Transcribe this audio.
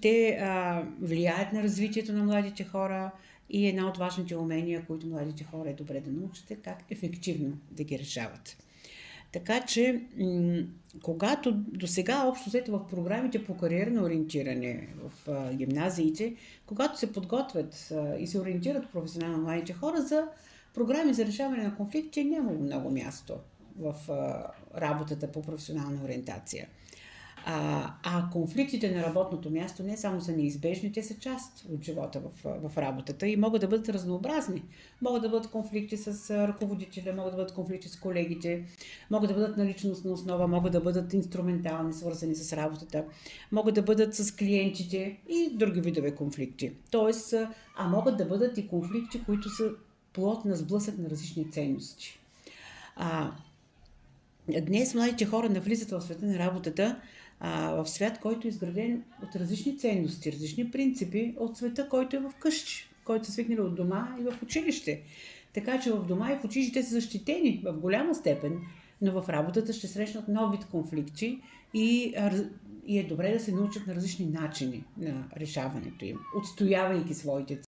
Те влияят на развитието на младите хора и една от важните умения, които младите хора е добре да научат, е как ефективно да ги решават. Така че, когато до сега общо взето в програмите по кариерно ориентиране в гимназиите, когато се подготвят и се ориентират професионално младите хора за програми за решаване на конфликти, няма много място в работата по професионална ориентация. Конфликтите на работното място не само са неизбежни, те са част от живота в работата и могат да бъдат разнообразни. Могат да бъдат конфликти с ръководителя, могат да бъдат конфликти с колегите, могат да бъдат на личностна основа, могат да бъдат инструментални, свързани с работата, могат да бъдат с клиентите и други видове конфликти. Тоест, могат да бъдат и конфликти, които са плод на сблъсък на различни ценности. Днес младите хора навлизат в света на работата, в свят, който е изграден от различни ценности, различни принципи, от света, който е в къщи, който са свикнали от дома и в училище. Така че в дома и в училище са защитени в голяма степен, но в работата ще срещнат нов вид конфликти и е добре да се научат на различни начини на решаването им, отстоявайки своите